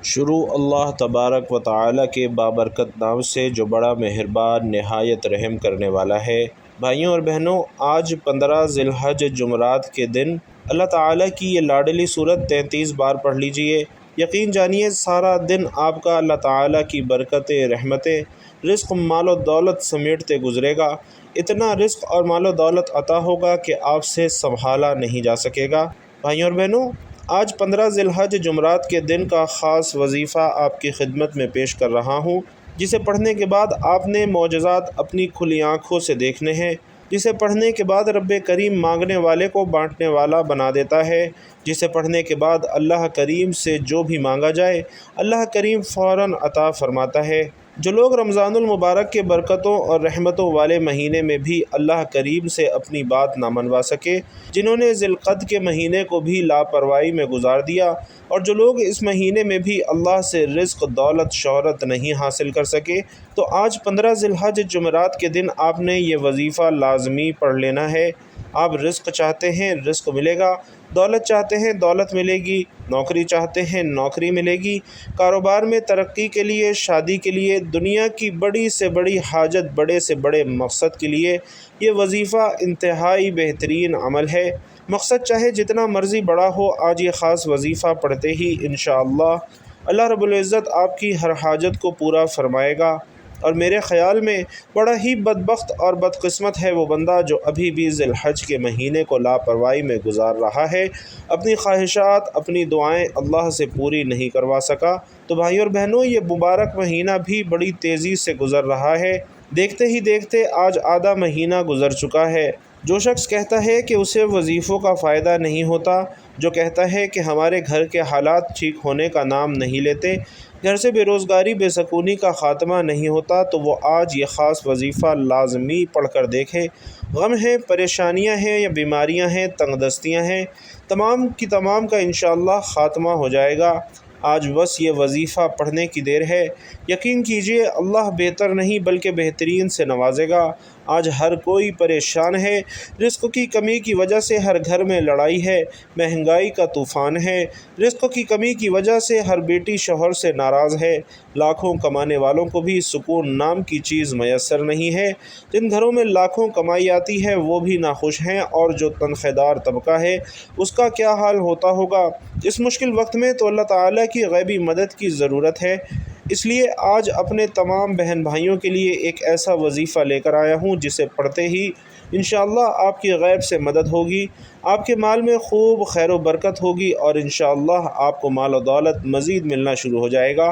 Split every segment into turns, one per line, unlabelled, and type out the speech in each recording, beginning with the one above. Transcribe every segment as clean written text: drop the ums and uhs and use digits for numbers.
شروع اللہ تبارک و تعالی کے بابرکت نام سے جو بڑا مہربان نہایت رحم کرنے والا ہے۔ بھائیوں اور بہنوں، آج 15 ذی الحج جمعرات کے دن اللہ تعالیٰ کی یہ لاڈلی صورت 33 بار پڑھ لیجئے۔ یقین جانیے سارا دن آپ کا اللہ تعالیٰ کی برکتیں، رحمتیں، رزق، مال و دولت سمیٹتے گزرے گا۔ اتنا رزق اور مال و دولت عطا ہوگا کہ آپ سے سنبھالا نہیں جا سکے گا۔ بھائیوں اور بہنوں، آج 15 ذی الحج جمعرات کے دن کا خاص وظیفہ آپ کی خدمت میں پیش کر رہا ہوں، جسے پڑھنے کے بعد آپ نے معجزات اپنی کھلی آنکھوں سے دیکھنے ہیں، جسے پڑھنے کے بعد رب کریم مانگنے والے کو بانٹنے والا بنا دیتا ہے، جسے پڑھنے کے بعد اللہ کریم سے جو بھی مانگا جائے اللہ کریم فوراً عطا فرماتا ہے۔ جو لوگ رمضان المبارک کے برکتوں اور رحمتوں والے مہینے میں بھی اللہ کریم سے اپنی بات نہ منوا سکے، جنہوں نے ذی القعدہ کے مہینے کو بھی لاپرواہی میں گزار دیا، اور جو لوگ اس مہینے میں بھی اللہ سے رزق، دولت، شہرت نہیں حاصل کر سکے، تو آج 15 ذی الحج جمعرات کے دن آپ نے یہ وظیفہ لازمی پڑھ لینا ہے۔ آپ رزق چاہتے ہیں، رزق ملے گا، دولت چاہتے ہیں، دولت ملے گی، نوکری چاہتے ہیں، نوکری ملے گی، کاروبار میں ترقی کے لیے، شادی کے لیے، دنیا کی بڑی سے بڑی حاجت، بڑے سے بڑے مقصد کے لیے یہ وظیفہ انتہائی بہترین عمل ہے۔ مقصد چاہے جتنا مرضی بڑا ہو، آج یہ خاص وظیفہ پڑھتے ہی انشاءاللہ اللہ رب العزت آپ کی ہر حاجت کو پورا فرمائے گا۔ اور میرے خیال میں بڑا ہی بدبخت اور بدقسمت ہے وہ بندہ جو ابھی بھی ذی الحج کے مہینے کو لاپرواہی میں گزار رہا ہے، اپنی خواہشات، اپنی دعائیں اللہ سے پوری نہیں کروا سکا۔ تو بھائیوں اور بہنوں، یہ مبارک مہینہ بھی بڑی تیزی سے گزر رہا ہے۔ دیکھتے ہی دیکھتے آج آدھا مہینہ گزر چکا ہے۔ جو شخص کہتا ہے کہ اسے وظیفوں کا فائدہ نہیں ہوتا، جو کہتا ہے کہ ہمارے گھر کے حالات ٹھیک ہونے کا نام نہیں لیتے، گھر سے بے روزگاری، بے سکونی کا خاتمہ نہیں ہوتا، تو وہ آج یہ خاص وظیفہ لازمی پڑھ کر دیکھے۔ غم ہیں، پریشانیاں ہیں یا بیماریاں ہیں، تنگ دستیاں ہیں، تمام کی تمام کا انشاءاللہ خاتمہ ہو جائے گا۔ آج بس یہ وظیفہ پڑھنے کی دیر ہے۔ یقین کیجئے اللہ بہتر نہیں بلکہ بہترین سے نوازے گا۔ آج ہر کوئی پریشان ہے، رزق کی کمی کی وجہ سے ہر گھر میں لڑائی ہے، مہنگائی کا طوفان ہے، رزق کی کمی کی وجہ سے ہر بیٹی شوہر سے ناراض ہے، لاکھوں کمانے والوں کو بھی سکون نام کی چیز میسر نہیں ہے، جن گھروں میں لاکھوں کمائی آتی ہے وہ بھی ناخوش ہیں، اور جو تنخواہ دار طبقہ ہے اس کا کیا حال ہوتا ہوگا۔ اس مشکل وقت میں تو اللہ تعالیٰ کی غیبی مدد کی ضرورت ہے۔ اس لیے آج اپنے تمام بہن بھائیوں کے لیے ایک ایسا وظیفہ لے کر آیا ہوں جسے پڑھتے ہی انشاءاللہ آپ کی غیب سے مدد ہوگی، آپ کے مال میں خوب خیر و برکت ہوگی، اور انشاءاللہ آپ کو مال و دولت مزید ملنا شروع ہو جائے گا،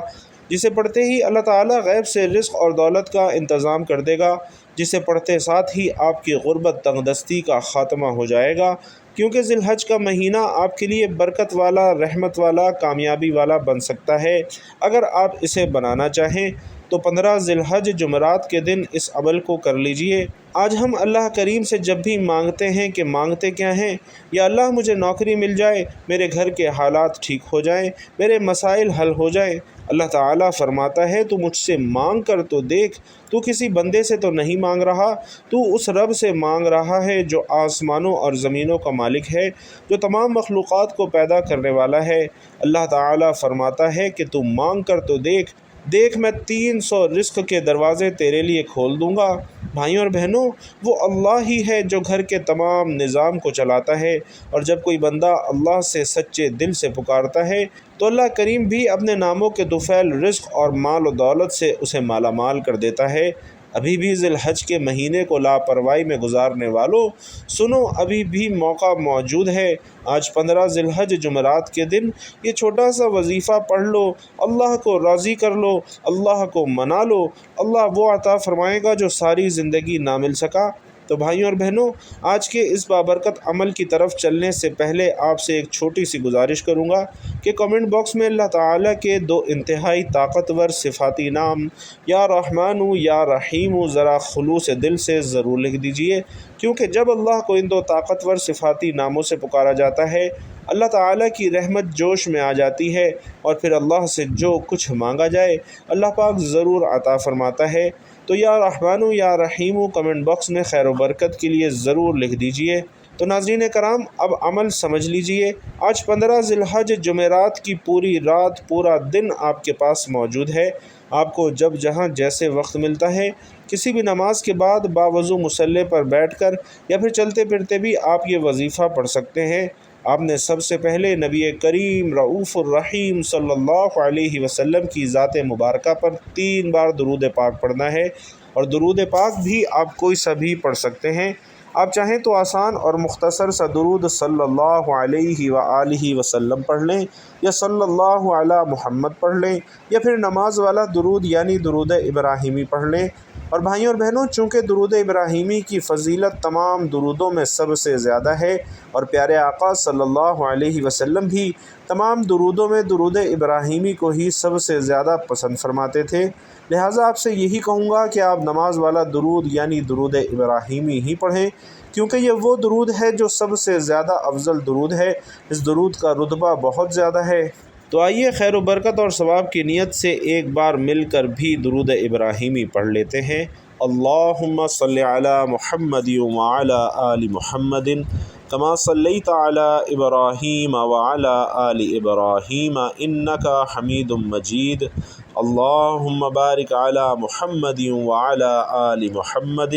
جسے پڑھتے ہی اللہ تعالیٰ غیب سے رزق اور دولت کا انتظام کر دے گا، جسے پڑھتے ساتھ ہی آپ کی غربت، تنگ دستی کا خاتمہ ہو جائے گا، کیونکہ ذی الحج کا مہینہ آپ کے لیے برکت والا، رحمت والا، کامیابی والا بن سکتا ہے اگر آپ اسے بنانا چاہیں۔ تو 15 ذی الحج جمعرات کے دن اس عمل کو کر لیجئے۔ آج ہم اللہ کریم سے جب بھی مانگتے ہیں کہ مانگتے کیا ہیں؟ یا اللہ مجھے نوکری مل جائے، میرے گھر کے حالات ٹھیک ہو جائیں، میرے مسائل حل ہو جائیں۔ اللہ تعالیٰ فرماتا ہے تو مجھ سے مانگ کر تو دیکھ، تو کسی بندے سے تو نہیں مانگ رہا، تو اس رب سے مانگ رہا ہے جو آسمانوں اور زمینوں کا مالک ہے، جو تمام مخلوقات کو پیدا کرنے والا ہے۔ اللہ تعالیٰ فرماتا ہے کہ تو مانگ کر تو دیکھ، دیکھ میں 300 رزق کے دروازے تیرے لیے کھول دوں گا۔ بھائیوں اور بہنوں، وہ اللہ ہی ہے جو گھر کے تمام نظام کو چلاتا ہے، اور جب کوئی بندہ اللہ سے سچے دل سے پکارتا ہے تو اللہ کریم بھی اپنے ناموں کے طفیل رزق اور مال و دولت سے اسے مالا مال کر دیتا ہے۔ ابھی بھی ذی الحج کے مہینے کو لاپرواہی میں گزارنے والوں، سنو ابھی بھی موقع موجود ہے۔ آج 15 ذی الحج جمعرات کے دن یہ چھوٹا سا وظیفہ پڑھ لو، اللہ کو راضی کر لو، اللہ کو منا لو، اللہ وہ عطا فرمائے گا جو ساری زندگی نہ مل سکا۔ تو بھائیوں اور بہنوں، آج کے اس بابرکت عمل کی طرف چلنے سے پہلے آپ سے ایک چھوٹی سی گزارش کروں گا کہ کمنٹ باکس میں اللہ تعالیٰ کے 2 انتہائی طاقتور صفاتی نام یا رحمان یا رحیم ذرا خلوص دل سے ضرور لکھ دیجئے، کیونکہ جب اللہ کو ان 2 طاقتور صفاتی ناموں سے پکارا جاتا ہے، اللہ تعالیٰ کی رحمت جوش میں آ جاتی ہے، اور پھر اللہ سے جو کچھ مانگا جائے اللہ پاک ضرور عطا فرماتا ہے۔ تو یا رحمان یا رحیم کمنٹ باکس میں خیر و برکت کے لیے ضرور لکھ دیجئے۔ تو ناظرین کرام اب عمل سمجھ لیجئے، آج 15 ذی الحج جمعرات کی پوری رات پورا دن آپ کے پاس موجود ہے۔ آپ کو جب جہاں جیسے وقت ملتا ہے کسی بھی نماز کے بعد باوضو مصلی پر بیٹھ کر یا پھر چلتے پھرتے بھی آپ یہ وظیفہ پڑھ سکتے ہیں۔ آپ نے سب سے پہلے نبی کریم رؤوف الرحیم صلی اللہ علیہ وسلم کی ذات مبارکہ پر 3 بار درود پاک پڑھنا ہے، اور درود پاک بھی آپ کوئی سا بھی پڑھ سکتے ہیں۔ آپ چاہیں تو آسان اور مختصر سا درود صلی اللہ علیہ وآلہ وسلم پڑھ لیں، یا صلی اللہ علی محمد پڑھ لیں، یا پھر نماز والا درود یعنی درود ابراہیمی پڑھ لیں۔ اور بھائیوں اور بہنوں، چونکہ درود ابراہیمی کی فضیلت تمام درودوں میں سب سے زیادہ ہے، اور پیارے آقا صلی اللہ علیہ وسلم بھی تمام درودوں میں درود ابراہیمی کو ہی سب سے زیادہ پسند فرماتے تھے، لہٰذا آپ سے یہی کہوں گا کہ آپ نماز والا درود یعنی درود ابراہیمی ہی پڑھیں، کیونکہ یہ وہ درود ہے جو سب سے زیادہ افضل درود ہے، اس درود کا رتبہ بہت زیادہ ہے۔ تو آئیے خیر و برکت اور ثواب کی نیت سے ایک بار مل کر بھی درود ابراہیمی پڑھ لیتے ہیں۔ اللہم صلی علی محمد وعلی آل محمد کما صلیت علی ابراہیم وعلی آل ابراہیم انک حمید مجید۔ اللہم بارک علی محمد وعلی آل محمد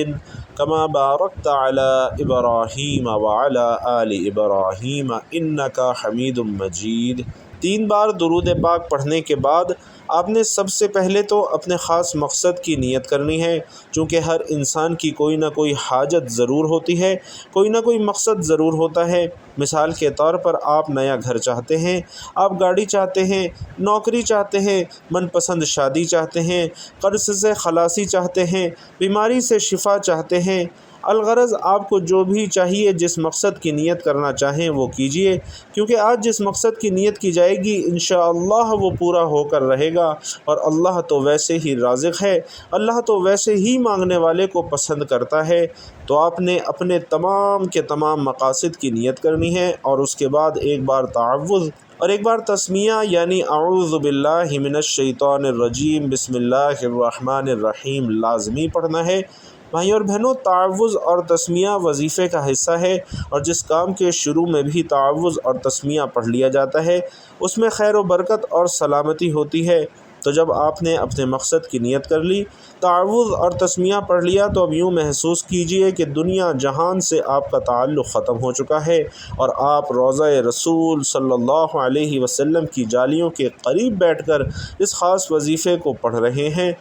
کما بارکت علی ابراہیم وعلی آل ابراہیم انک حمید مجید۔ 3 بار درود پاک پڑھنے کے بعد آپ نے سب سے پہلے تو اپنے خاص مقصد کی نیت کرنی ہے، چونکہ ہر انسان کی کوئی نہ کوئی حاجت ضرور ہوتی ہے، کوئی نہ کوئی مقصد ضرور ہوتا ہے۔ مثال کے طور پر آپ نیا گھر چاہتے ہیں، آپ گاڑی چاہتے ہیں، نوکری چاہتے ہیں، من پسند شادی چاہتے ہیں، قرض سے خلاصی چاہتے ہیں، بیماری سے شفا چاہتے ہیں۔ الغرض آپ کو جو بھی چاہیے، جس مقصد کی نیت کرنا چاہیں وہ کیجئے، کیونکہ آج جس مقصد کی نیت کی جائے گی انشاءاللہ وہ پورا ہو کر رہے گا، اور اللہ تو ویسے ہی رازق ہے، اللہ تو ویسے ہی مانگنے والے کو پسند کرتا ہے۔ تو آپ نے اپنے تمام کے تمام مقاصد کی نیت کرنی ہے، اور اس کے بعد ایک بار تعوذ اور ایک بار تسمیہ یعنی اعوذ باللہ من الشیطان الرجیم بسم اللہ الرحمن الرحیم لازمی پڑھنا ہے۔ بھائیوں اور بہنوں، تعوذ اور تسمیہ وظیفے کا حصہ ہے، اور جس کام کے شروع میں بھی تعوذ اور تسمیہ پڑھ لیا جاتا ہے اس میں خیر و برکت اور سلامتی ہوتی ہے۔ تو جب آپ نے اپنے مقصد کی نیت کر لی، تعوذ اور تسمیہ پڑھ لیا، تو اب یوں محسوس کیجئے کہ دنیا جہان سے آپ کا تعلق ختم ہو چکا ہے، اور آپ روضہ رسول صلی اللہ علیہ وسلم کی جالیوں کے قریب بیٹھ کر اس خاص وظیفے کو پڑھ رہے ہیں۔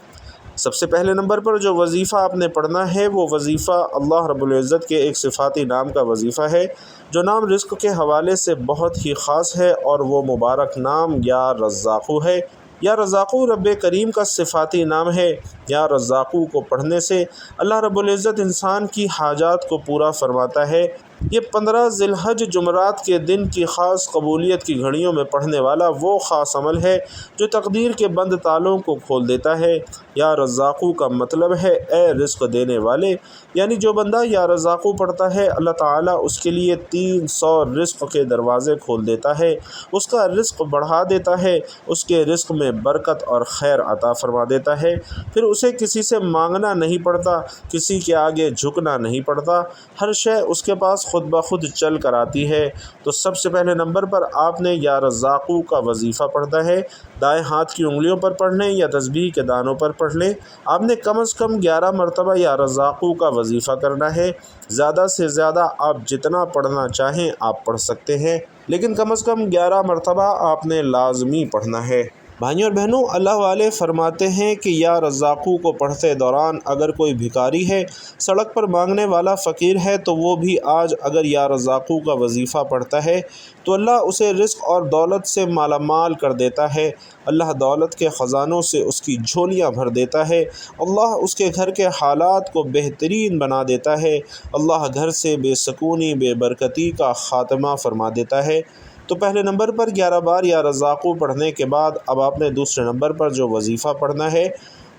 سب سے پہلے نمبر پر جو وظیفہ آپ نے پڑھنا ہے وہ وظیفہ اللہ رب العزت کے ایک صفاتی نام کا وظیفہ ہے، جو نام رزق کے حوالے سے بہت ہی خاص ہے، اور وہ مبارک نام یا رزاقو ہے۔ یا رزاقو رب کریم کا صفاتی نام ہے۔ یا رزاقو کو پڑھنے سے اللہ رب العزت انسان کی حاجات کو پورا فرماتا ہے۔ یہ 15 ذی الحج جمعرات کے دن کی خاص قبولیت کی گھڑیوں میں پڑھنے والا وہ خاص عمل ہے جو تقدیر کے بند تالوں کو کھول دیتا ہے۔ یا رزاقو کا مطلب ہے اے رزق دینے والے، یعنی جو بندہ یا رزاقو پڑھتا ہے اللہ تعالیٰ اس کے لیے 300 رزق کے دروازے کھول دیتا ہے، اس کا رزق بڑھا دیتا ہے، اس کے رزق میں برکت اور خیر عطا فرما دیتا ہے، پھر اسے کسی سے مانگنا نہیں پڑتا، کسی کے آگے جھکنا نہیں پڑتا، ہر شے اس کے پاس خود بخود چل کر آتی ہے۔ تو سب سے پہلے نمبر پر آپ نے یا رزاقو کا وظیفہ پڑھنا ہے۔ دائیں ہاتھ کی انگلیوں پر پڑھ لیں یا تسبیح کے دانوں پر پڑھ لیں۔ آپ نے کم از کم 11 مرتبہ یا رزاقو کا وظیفہ کرنا ہے۔ زیادہ سے زیادہ آپ جتنا پڑھنا چاہیں آپ پڑھ سکتے ہیں، لیکن کم از کم 11 مرتبہ آپ نے لازمی پڑھنا ہے۔ بھائیوں اور بہنوں، اللہ والے فرماتے ہیں کہ یا رزاقو کو پڑھتے دوران اگر کوئی بھکاری ہے، سڑک پر مانگنے والا فقیر ہے، تو وہ بھی آج اگر یا رزاقو کا وظیفہ پڑھتا ہے تو اللہ اسے رزق اور دولت سے مالا مال کر دیتا ہے۔ اللہ دولت کے خزانوں سے اس کی جھولیاں بھر دیتا ہے، اللہ اس کے گھر کے حالات کو بہترین بنا دیتا ہے، اللہ گھر سے بے سکونی بے برکتی کا خاتمہ فرما دیتا ہے۔ تو پہلے نمبر پر 11 بار یا رزاقو پڑھنے کے بعد اب آپ نے دوسرے نمبر پر جو وظیفہ پڑھنا ہے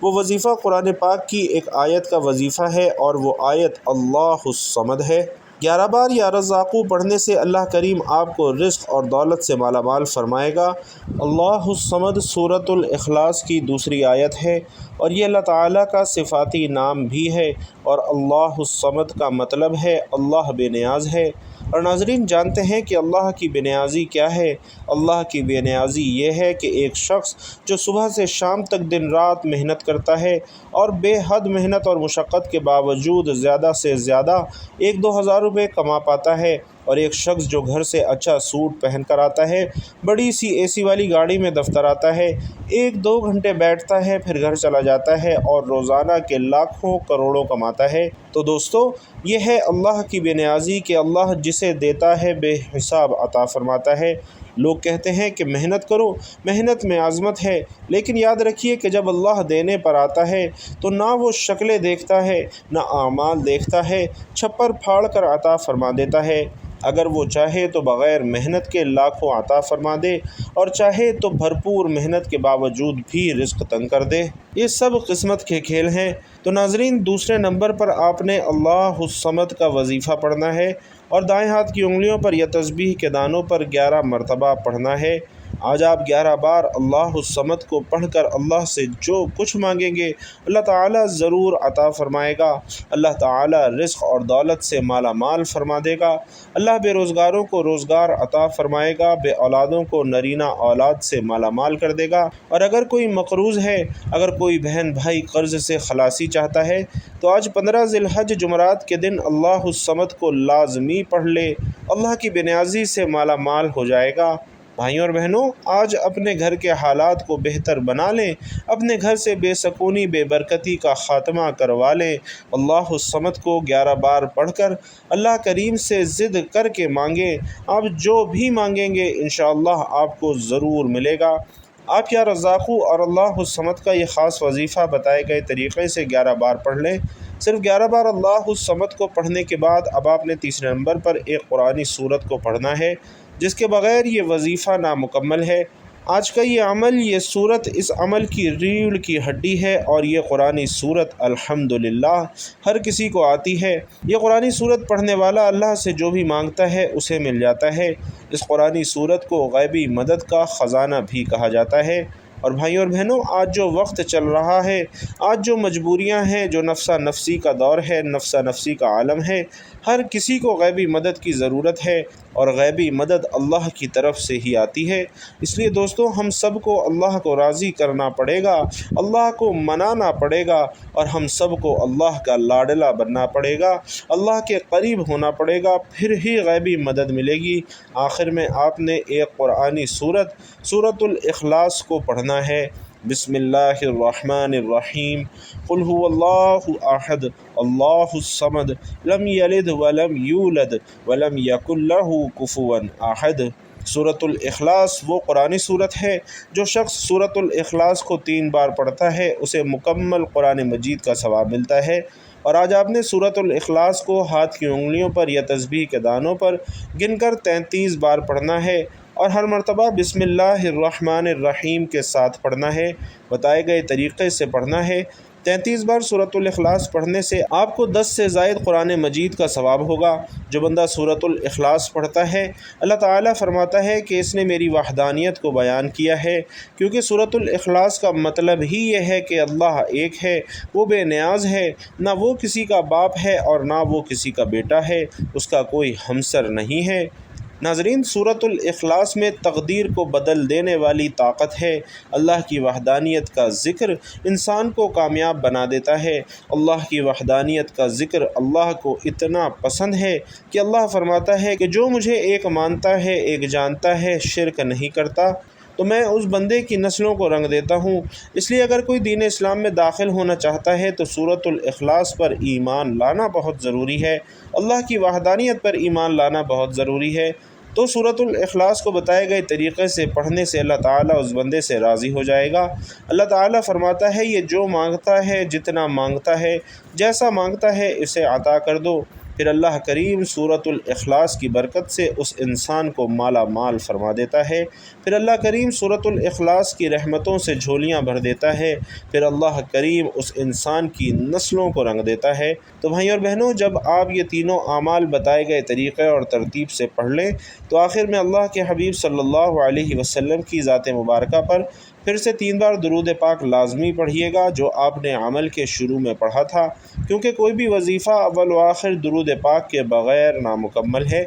وہ وظیفہ قرآن پاک کی ایک آیت کا وظیفہ ہے، اور وہ آیت اللہ الصمد ہے۔ 11 بار یا رزاقو پڑھنے سے اللہ کریم آپ کو رزق اور دولت سے مالا مال فرمائے گا۔ اللہ الصمد سورۃ الاخلاص کی دوسری آیت ہے، اور یہ اللہ تعالیٰ کا صفاتی نام بھی ہے، اور اللہ الصمد کا مطلب ہے اللہ بے نیاز ہے۔ اور ناظرین جانتے ہیں کہ اللہ کی بے نیازی کیا ہے؟ اللہ کی بے نیازی یہ ہے کہ ایک شخص جو صبح سے شام تک دن رات محنت کرتا ہے اور بے حد محنت اور مشقت کے باوجود زیادہ سے زیادہ 1-2 ہزار روپے کما پاتا ہے، اور ایک شخص جو گھر سے اچھا سوٹ پہن کر آتا ہے، بڑی سی اے سی والی گاڑی میں دفتر آتا ہے، 1-2 گھنٹے بیٹھتا ہے پھر گھر چلا جاتا ہے اور روزانہ کے لاکھوں کروڑوں کماتا ہے۔ تو دوستو یہ ہے اللہ کی بے نیازی کہ اللہ جسے دیتا ہے بے حساب عطا فرماتا ہے۔ لوگ کہتے ہیں کہ محنت کرو، محنت میں عظمت ہے، لیکن یاد رکھیے کہ جب اللہ دینے پر آتا ہے تو نہ وہ شکلیں دیکھتا ہے نہ اعمال دیکھتا ہے، چھپر پھاڑ کر عطا فرما دیتا ہے۔ اگر وہ چاہے تو بغیر محنت کے لاکھوں عطا فرما دے، اور چاہے تو بھرپور محنت کے باوجود بھی رزق تنگ کر دے۔ یہ سب قسمت کے کھیل ہیں۔ تو ناظرین دوسرے نمبر پر آپ نے اللہ الصمد کا وظیفہ پڑھنا ہے اور دائیں ہاتھ کی انگلیوں پر یا تسبیح کے دانوں پر 11 مرتبہ پڑھنا ہے۔ آج آپ 11 بار اللہ الصمد کو پڑھ کر اللہ سے جو کچھ مانگیں گے اللہ تعالیٰ ضرور عطا فرمائے گا۔ اللہ تعالیٰ رزق اور دولت سے مالا مال فرما دے گا۔ اللہ بے روزگاروں کو روزگار عطا فرمائے گا، بے اولادوں کو نرینہ اولاد سے مالا مال کر دے گا۔ اور اگر کوئی مقروض ہے، اگر کوئی بہن بھائی قرض سے خلاصی چاہتا ہے تو آج 15 ذی الحج جمعرات کے دن اللہ الصمد کو لازمی پڑھ لے، اللہ کی بے نیازی سے مالا مال ہو جائے گا۔ بھائیوں اور بہنوں آج اپنے گھر کے حالات کو بہتر بنا لیں، اپنے گھر سے بے سکونی بے برکتی کا خاتمہ کروا لیں۔ اللہ الصمد کو 11 بار پڑھ کر اللہ کریم سے ضد کر کے مانگیں، آپ جو بھی مانگیں گے انشاءاللہ آپ کو ضرور ملے گا۔ آپ یا رزاقو اور اللہ الصمد کا یہ خاص وظیفہ بتائے گئے طریقے سے 11 بار پڑھ لیں۔ صرف 11 بار اللہ الصمد کو پڑھنے کے بعد اب آپ نے تیسرے نمبر پر ایک قرآنی سورت کو پڑھنا ہے، جس کے بغیر یہ وظیفہ نامکمل ہے۔ آج کا یہ عمل، یہ سورت اس عمل کی ریڑھ کی ہڈی ہے، اور یہ قرآنی سورت الحمدللہ ہر کسی کو آتی ہے۔ یہ قرآنی سورت پڑھنے والا اللہ سے جو بھی مانگتا ہے اسے مل جاتا ہے۔ اس قرآنی سورت کو غیبی مدد کا خزانہ بھی کہا جاتا ہے۔ اور بھائیوں اور بہنوں آج جو وقت چل رہا ہے، آج جو مجبوریاں ہیں، جو نفسا نفسی کا دور ہے، نفسا نفسی کا عالم ہے، ہر کسی کو غیبی مدد کی ضرورت ہے، اور غیبی مدد اللہ کی طرف سے ہی آتی ہے۔ اس لیے دوستو ہم سب کو اللہ کو راضی کرنا پڑے گا، اللہ کو منانا پڑے گا، اور ہم سب کو اللہ کا لاڈلا بننا پڑے گا، اللہ کے قریب ہونا پڑے گا، پھر ہی غیبی مدد ملے گی۔ آخر میں آپ نے ایک قرآنی سورت الاخلاص کو پڑھنا ہے۔ بسم اللہ الرحمن الرحیم، قل هو اللہ احد اللہ الصمد لم یلد ولم یولد ولم یکن لہ کفوا احد۔ سورۃ الاخلاص وہ قرآنی صورت ہے جو شخص سورۃ الاخلاص کو 3 بار پڑھتا ہے اسے مکمل قرآن مجید کا ثواب ملتا ہے۔ اور آج آپ نے سورۃ الاخلاص کو ہاتھ کی انگلیوں پر یا تسبیح کے دانوں پر گن کر 33 بار پڑھنا ہے، اور ہر مرتبہ بسم اللہ الرحمن الرحیم کے ساتھ پڑھنا ہے، بتائے گئے طریقے سے پڑھنا ہے۔ 33 بار سورۃ الاخلاص پڑھنے سے آپ کو 10 سے زائد قرآن مجید کا ثواب ہوگا۔ جو بندہ سورۃ الاخلاص پڑھتا ہے اللہ تعالیٰ فرماتا ہے کہ اس نے میری وحدانیت کو بیان کیا ہے، کیونکہ سورۃ الاخلاص کا مطلب ہی یہ ہے کہ اللہ ایک ہے، وہ بے نیاز ہے، نہ وہ کسی کا باپ ہے اور نہ وہ کسی کا بیٹا ہے، اس کا کوئی ہمسر نہیں ہے۔ ناظرین سورۃ الاخلاص میں تقدیر کو بدل دینے والی طاقت ہے۔ اللہ کی وحدانیت کا ذکر انسان کو کامیاب بنا دیتا ہے۔ اللہ کی وحدانیت کا ذکر اللہ کو اتنا پسند ہے کہ اللہ فرماتا ہے کہ جو مجھے ایک مانتا ہے، ایک جانتا ہے، شرک نہیں کرتا، تو میں اس بندے کی نسلوں کو رنگ دیتا ہوں۔ اس لیے اگر کوئی دین اسلام میں داخل ہونا چاہتا ہے تو سورۃ الاخلاص پر ایمان لانا بہت ضروری ہے، اللہ کی وحدانیت پر ایمان لانا بہت ضروری ہے۔ تو سورۃ الاخلاص کو بتائے گئے طریقے سے پڑھنے سے اللہ تعالیٰ اس بندے سے راضی ہو جائے گا۔ اللہ تعالیٰ فرماتا ہے یہ جو مانگتا ہے، جتنا مانگتا ہے، جیسا مانگتا ہے اسے عطا کر دو۔ پھر اللہ کریم سورۃ الاخلاص کی برکت سے اس انسان کو مالا مال فرما دیتا ہے۔ پھر اللہ کریم سورۃ الاخلاص کی رحمتوں سے جھولیاں بھر دیتا ہے۔ پھر اللہ کریم اس انسان کی نسلوں کو رنگ دیتا ہے۔ تو بھائیوں اور بہنوں جب آپ یہ تینوں اعمال بتائے گئے طریقے اور ترتیب سے پڑھ لیں تو آخر میں اللہ کے حبیب صلی اللہ علیہ وسلم کی ذات مبارکہ پر پھر سے 3 بار درود پاک لازمی پڑھیے گا جو آپ نے عمل کے شروع میں پڑھا تھا، کیونکہ کوئی بھی وظیفہ اول و آخر درود پاک کے بغیر نامکمل ہے۔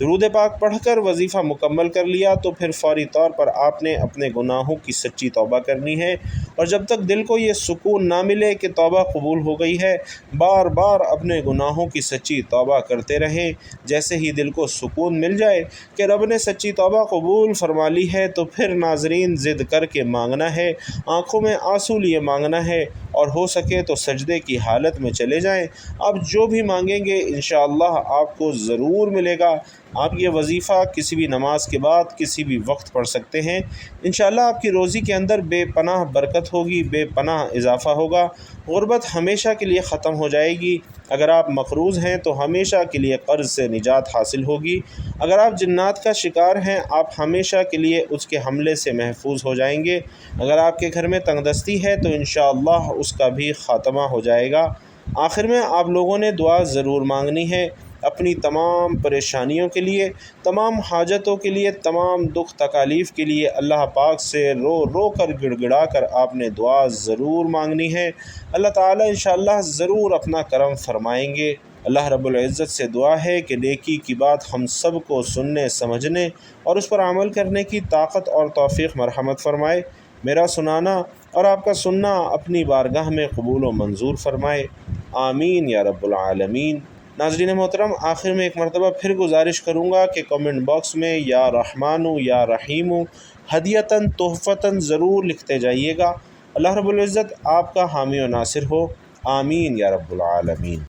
درود پاک پڑھ کر وظیفہ مکمل کر لیا تو پھر فوری طور پر آپ نے اپنے گناہوں کی سچی توبہ کرنی ہے، اور جب تک دل کو یہ سکون نہ ملے کہ توبہ قبول ہو گئی ہے، بار بار اپنے گناہوں کی سچی توبہ کرتے رہیں۔ جیسے ہی دل کو سکون مل جائے کہ رب نے سچی توبہ قبول فرما لی ہے تو پھر ناظرین ضد کر کے مانگنا ہے، آنکھوں میں آنسو لیے مانگنا ہے، اور ہو سکے تو سجدے کی حالت میں چلے جائیں۔ آپ جو بھی مانگیں گے انشاءاللہ آپ کو ضرور ملے گا۔ آپ یہ وظیفہ کسی بھی نماز کے بعد کسی بھی وقت پڑھ سکتے ہیں۔ انشاءاللہ آپ کی روزی کے اندر بے پناہ برکت ہوگی، بے پناہ اضافہ ہوگا، غربت ہمیشہ کے لیے ختم ہو جائے گی۔ اگر آپ مقروض ہیں تو ہمیشہ کے لیے قرض سے نجات حاصل ہوگی۔ اگر آپ جنات کا شکار ہیں آپ ہمیشہ کے لیے اس کے حملے سے محفوظ ہو جائیں گے۔ اگر آپ کے گھر میں تنگ دستی ہے تو انشاءاللہ اس کا بھی خاتمہ ہو جائے گا۔ آخر میں آپ لوگوں نے دعا ضرور مانگنی ہے، اپنی تمام پریشانیوں کے لیے، تمام حاجتوں کے لیے، تمام دکھ تکالیف کے لیے اللہ پاک سے رو رو کر گڑ گڑا کر آپ نے دعا ضرور مانگنی ہے۔ اللہ تعالیٰ انشاءاللہ ضرور اپنا کرم فرمائیں گے۔ اللہ رب العزت سے دعا ہے کہ نیکی کی بات ہم سب کو سننے سمجھنے اور اس پر عمل کرنے کی طاقت اور توفیق مرحمت فرمائے۔ میرا سنانا اور آپ کا سننا اپنی بارگاہ میں قبول و منظور فرمائے، آمین یا رب العالمین۔ ناظرین محترم، آخر میں ایک مرتبہ پھر گزارش کروں گا کہ کمنٹ باکس میں یا رحمانو یا رحیمو ہدیتاً تحفتاً ضرور لکھتے جائیے گا۔ اللہ رب العزت آپ کا حامی و ناصر ہو، آمین یا رب العالمین۔